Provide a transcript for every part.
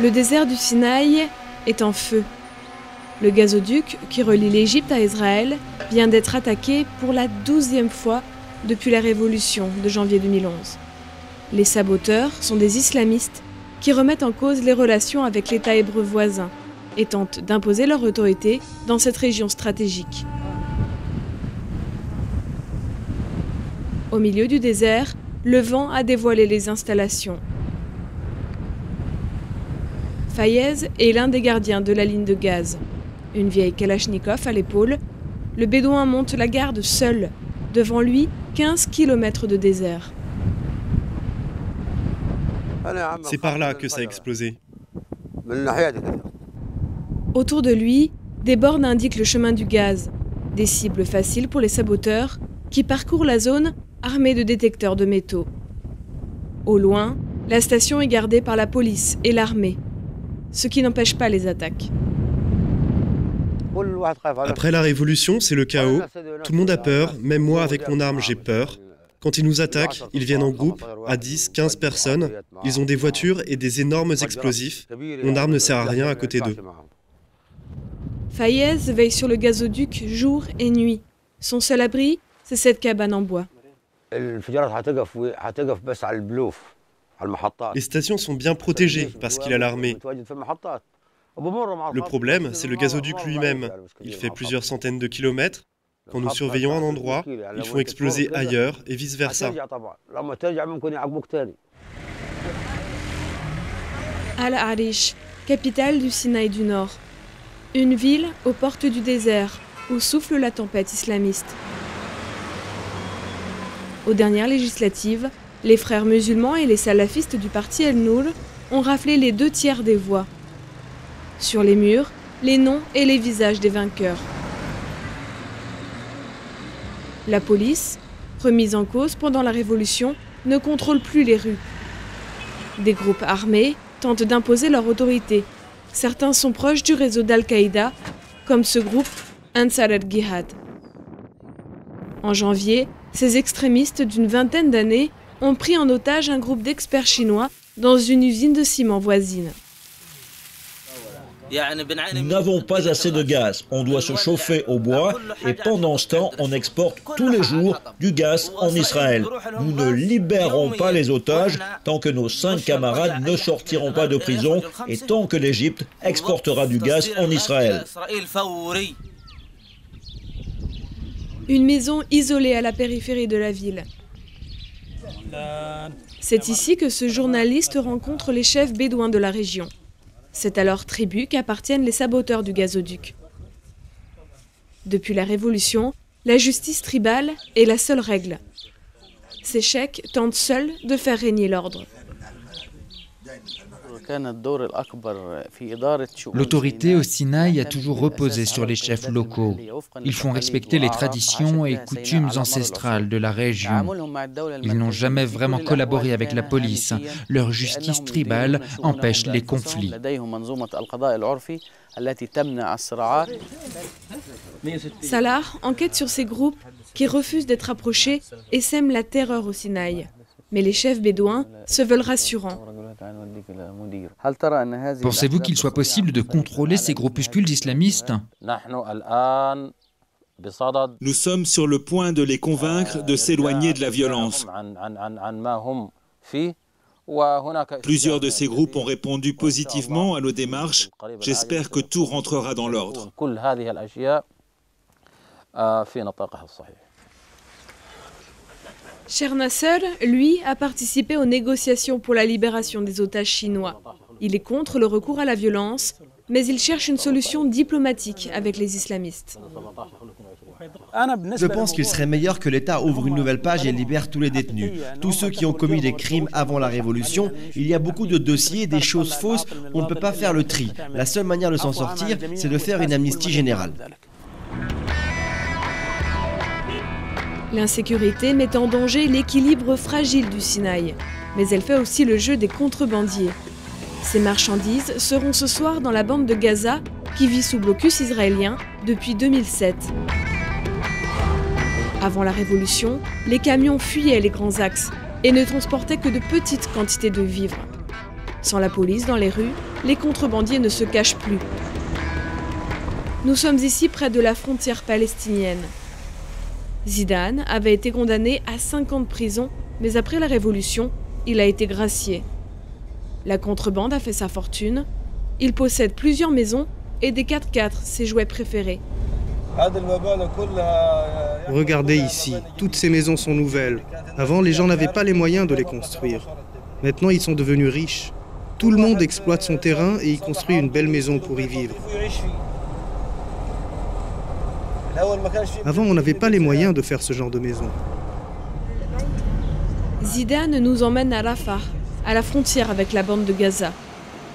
Le désert du Sinaï est en feu. Le gazoduc qui relie l'Égypte à Israël vient d'être attaqué pour la 12e fois depuis la révolution de janvier 2011. Les saboteurs sont des islamistes qui remettent en cause les relations avec l'État hébreu voisin et tentent d'imposer leur autorité dans cette région stratégique. Au milieu du désert, le vent a dévoilé les installations. Fayez est l'un des gardiens de la ligne de gaz. Une vieille Kalachnikov à l'épaule, le bédouin monte la garde seul. Devant lui, 15 km de désert. C'est par là que ça a explosé. Autour de lui, des bornes indiquent le chemin du gaz. Des cibles faciles pour les saboteurs qui parcourent la zone armés de détecteurs de métaux. Au loin, la station est gardée par la police et l'armée, ce qui n'empêche pas les attaques. Après la révolution, c'est le chaos. Tout le monde a peur, même moi avec mon arme j'ai peur. Quand ils nous attaquent, ils viennent en groupe, à 10, 15 personnes. Ils ont des voitures et des énormes explosifs. Mon arme ne sert à rien à côté d'eux. Fayez veille sur le gazoduc jour et nuit. Son seul abri, c'est cette cabane en bois. Les stations sont bien protégées parce qu'il a l'armée. Le problème, c'est le gazoduc lui-même. Il fait plusieurs centaines de kilomètres. Quand nous surveillons un endroit, ils font exploser ailleurs et vice-versa. Al-Arish, capitale du Sinaï du Nord. Une ville aux portes du désert où souffle la tempête islamiste. Aux dernières législatives, les frères musulmans et les salafistes du parti El-Nour ont raflé les 2/3 des voix. Sur les murs, les noms et les visages des vainqueurs. La police, remise en cause pendant la Révolution, ne contrôle plus les rues. Des groupes armés tentent d'imposer leur autorité. Certains sont proches du réseau d'Al-Qaïda, comme ce groupe Ansar al-Jihad. En janvier, ces extrémistes d'une vingtaine d'années ont pris en otage un groupe d'experts chinois dans une usine de ciment voisine. Nous n'avons pas assez de gaz. On doit se chauffer au bois et pendant ce temps, on exporte tous les jours du gaz en Israël. Nous ne libérerons pas les otages tant que nos 5 camarades ne sortiront pas de prison et tant que l'Égypte exportera du gaz en Israël. Une maison isolée à la périphérie de la ville. C'est ici que ce journaliste rencontre les chefs bédouins de la région. C'est à leur tribu qu'appartiennent les saboteurs du gazoduc. Depuis la Révolution, la justice tribale est la seule règle. Ces cheikhs tentent seuls de faire régner l'ordre. L'autorité au Sinaï a toujours reposé sur les chefs locaux. Ils font respecter les traditions et coutumes ancestrales de la région. Ils n'ont jamais vraiment collaboré avec la police. Leur justice tribale empêche les conflits. Salah enquête sur ces groupes qui refusent d'être approchés et sèment la terreur au Sinaï. Mais les chefs bédouins se veulent rassurants. Pensez-vous qu'il soit possible de contrôler ces groupuscules islamistes? Nous sommes sur le point de les convaincre de s'éloigner de la violence. Plusieurs de ces groupes ont répondu positivement à nos démarches. J'espère que tout rentrera dans l'ordre. Cher Nasser, lui, a participé aux négociations pour la libération des otages chinois. Il est contre le recours à la violence, mais il cherche une solution diplomatique avec les islamistes. Je pense qu'il serait meilleur que l'État ouvre une nouvelle page et libère tous les détenus. Tous ceux qui ont commis des crimes avant la Révolution, il y a beaucoup de dossiers, des choses fausses, on ne peut pas faire le tri. La seule manière de s'en sortir, c'est de faire une amnistie générale. L'insécurité met en danger l'équilibre fragile du Sinaï, mais elle fait aussi le jeu des contrebandiers. Ces marchandises seront ce soir dans la bande de Gaza, qui vit sous blocus israélien depuis 2007. Avant la Révolution, les camions fuyaient les grands axes et ne transportaient que de petites quantités de vivres. Sans la police dans les rues, les contrebandiers ne se cachent plus. Nous sommes ici près de la frontière palestinienne. Zidane avait été condamné à 5 ans de prison, mais après la Révolution, il a été gracié. La contrebande a fait sa fortune. Il possède plusieurs maisons et des 4x4, ses jouets préférés. Regardez ici, toutes ces maisons sont nouvelles. Avant, les gens n'avaient pas les moyens de les construire. Maintenant, ils sont devenus riches. Tout le monde exploite son terrain et y construit une belle maison pour y vivre. Avant, on n'avait pas les moyens de faire ce genre de maison. Zidane nous emmène à Rafah, à la frontière avec la bande de Gaza.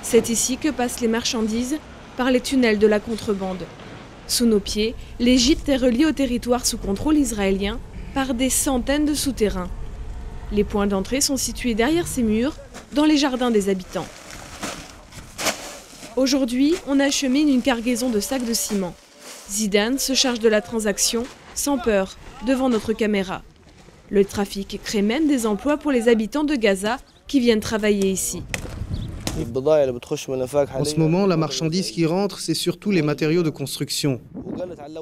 C'est ici que passent les marchandises par les tunnels de la contrebande. Sous nos pieds, l'Égypte est reliée au territoire sous contrôle israélien par des centaines de souterrains. Les points d'entrée sont situés derrière ces murs, dans les jardins des habitants. Aujourd'hui, on achemine une cargaison de sacs de ciment. Zidane se charge de la transaction, sans peur, devant notre caméra. Le trafic crée même des emplois pour les habitants de Gaza qui viennent travailler ici. En ce moment, la marchandise qui rentre, c'est surtout les matériaux de construction.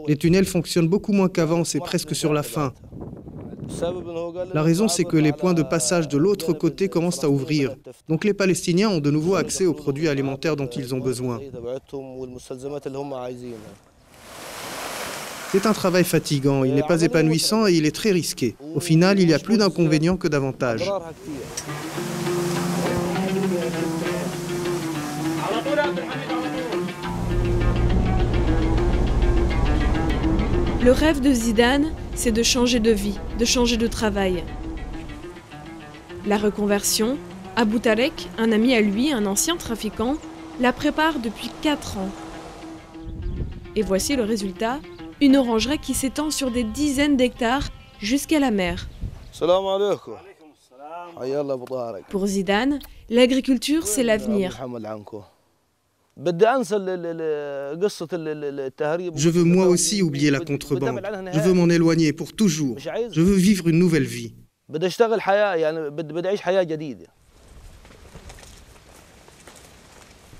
Les tunnels fonctionnent beaucoup moins qu'avant, c'est presque sur la fin. La raison, c'est que les points de passage de l'autre côté commencent à ouvrir. Donc les Palestiniens ont de nouveau accès aux produits alimentaires dont ils ont besoin. C'est un travail fatigant, il n'est pas épanouissant et il est très risqué. Au final, il y a plus d'inconvénients que d'avantages. Le rêve de Zidane, c'est de changer de vie, de changer de travail. La reconversion, Abou Tarek, un ami à lui, un ancien trafiquant, la prépare depuis 4 ans. Et voici le résultat, une orangerie qui s'étend sur des dizaines d'hectares jusqu'à la mer. Pour Zidane, l'agriculture, c'est l'avenir. Je veux moi aussi oublier la contrebande. Je veux m'en éloigner pour toujours. Je veux vivre une nouvelle vie.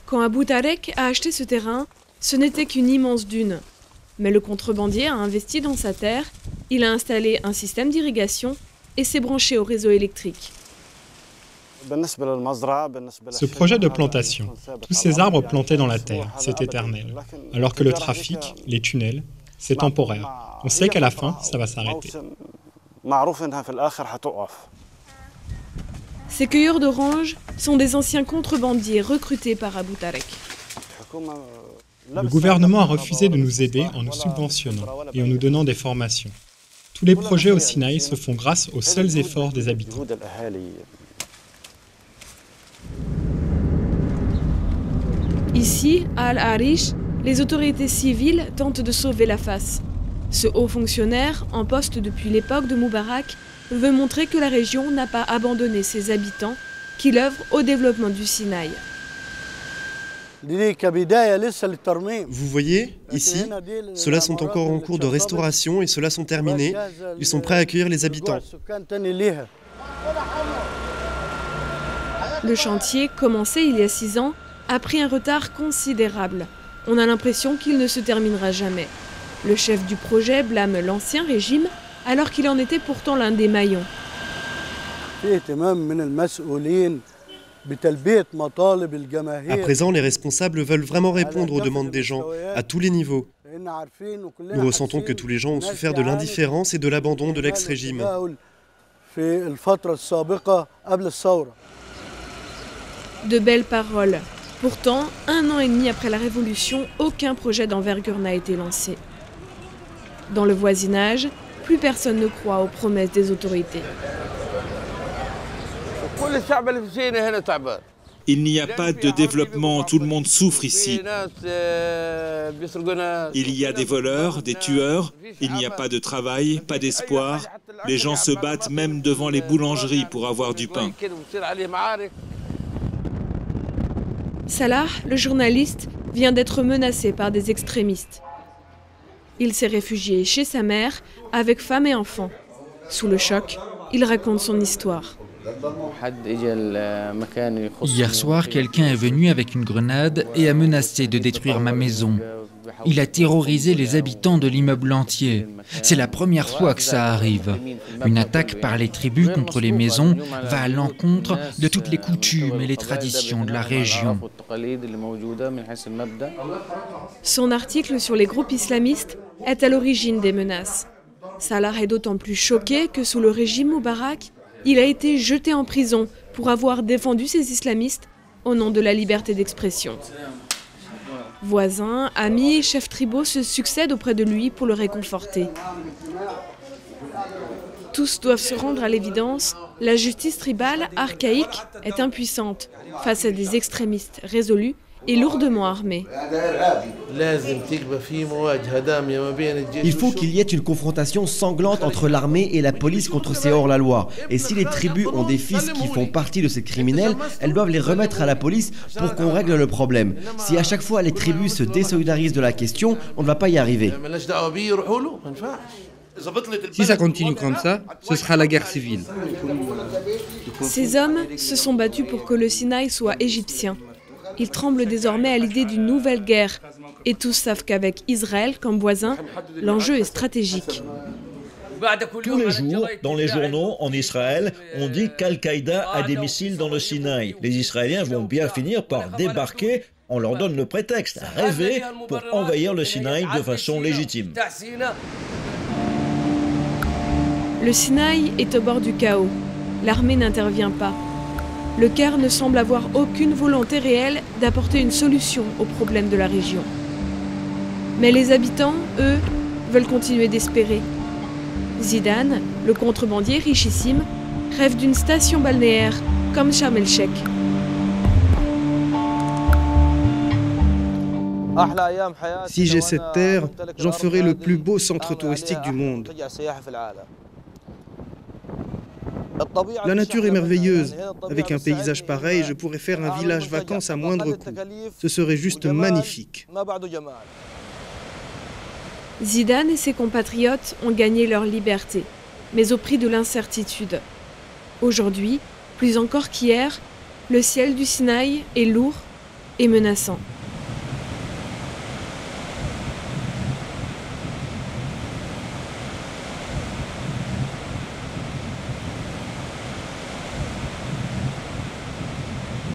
Quand Abou Tarek a acheté ce terrain, ce n'était qu'une immense dune. Mais le contrebandier a investi dans sa terre, il a installé un système d'irrigation et s'est branché au réseau électrique. Ce projet de plantation, tous ces arbres plantés dans la terre, c'est éternel. Alors que le trafic, les tunnels, c'est temporaire. On sait qu'à la fin, ça va s'arrêter. Ces cueilleurs d'oranges sont des anciens contrebandiers recrutés par Abou Tarek. Le gouvernement a refusé de nous aider en nous subventionnant et en nous donnant des formations. Tous les projets au Sinaï se font grâce aux seuls efforts des habitants. Ici, à Al-Arish, les autorités civiles tentent de sauver la face. Ce haut fonctionnaire, en poste depuis l'époque de Moubarak, veut montrer que la région n'a pas abandonné ses habitants, qu'il œuvre au développement du Sinaï. Vous voyez, ici, ceux-là sont encore en cours de restauration et ceux-là sont terminés. Ils sont prêts à accueillir les habitants. Le chantier, commencé il y a 6 ans, a pris un retard considérable. On a l'impression qu'il ne se terminera jamais. Le chef du projet blâme l'ancien régime, alors qu'il en était pourtant l'un des maillons. À présent, les responsables veulent vraiment répondre aux demandes des gens, à tous les niveaux. Nous ressentons que tous les gens ont souffert de l'indifférence et de l'abandon de l'ex-régime. De belles paroles. Pourtant, 1 an et demi après la Révolution, aucun projet d'envergure n'a été lancé. Dans le voisinage, plus personne ne croit aux promesses des autorités. Il n'y a pas de développement, tout le monde souffre ici. Il y a des voleurs, des tueurs, il n'y a pas de travail, pas d'espoir. Les gens se battent même devant les boulangeries pour avoir du pain. Salah, le journaliste, vient d'être menacé par des extrémistes. Il s'est réfugié chez sa mère avec femme et enfants. Sous le choc, il raconte son histoire. Hier soir, quelqu'un est venu avec une grenade et a menacé de détruire ma maison. Il a terrorisé les habitants de l'immeuble entier. C'est la première fois que ça arrive. Une attaque par les tribus contre les maisons va à l'encontre de toutes les coutumes et les traditions de la région. Son article sur les groupes islamistes est à l'origine des menaces. Salah est d'autant plus choqué que sous le régime Moubarak, il a été jeté en prison pour avoir défendu ces islamistes au nom de la liberté d'expression. Voisins, amis et chefs tribaux se succèdent auprès de lui pour le réconforter. Tous doivent se rendre à l'évidence, la justice tribale, archaïque, est impuissante face à des extrémistes résolus et lourdement armés. Il faut qu'il y ait une confrontation sanglante entre l'armée et la police contre ces hors-la-loi. Et si les tribus ont des fils qui font partie de ces criminels, elles doivent les remettre à la police pour qu'on règle le problème. Si à chaque fois les tribus se désolidarisent de la question, on ne va pas y arriver. Si ça continue comme ça, ce sera la guerre civile. Ces hommes se sont battus pour que le Sinaï soit égyptien. Ils tremblent désormais à l'idée d'une nouvelle guerre. Et tous savent qu'avec Israël comme voisin, l'enjeu est stratégique. Tous les jours, dans les journaux en Israël, on dit qu'Al-Qaïda a des missiles dans le Sinaï. Les Israéliens vont bien finir par débarquer. On leur donne le prétexte à rêver pour envahir le Sinaï de façon légitime. Le Sinaï est au bord du chaos. L'armée n'intervient pas. Le Caire ne semble avoir aucune volonté réelle d'apporter une solution aux problèmes de la région. Mais les habitants, eux, veulent continuer d'espérer. Zidane, le contrebandier richissime, rêve d'une station balnéaire comme Sharm el-Sheikh. Si j'ai cette terre, j'en ferai le plus beau centre touristique du monde. La nature est merveilleuse. Avec un paysage pareil, je pourrais faire un village vacances à moindre coût. Ce serait juste magnifique. Zidane et ses compatriotes ont gagné leur liberté, mais au prix de l'incertitude. Aujourd'hui, plus encore qu'hier, le ciel du Sinaï est lourd et menaçant.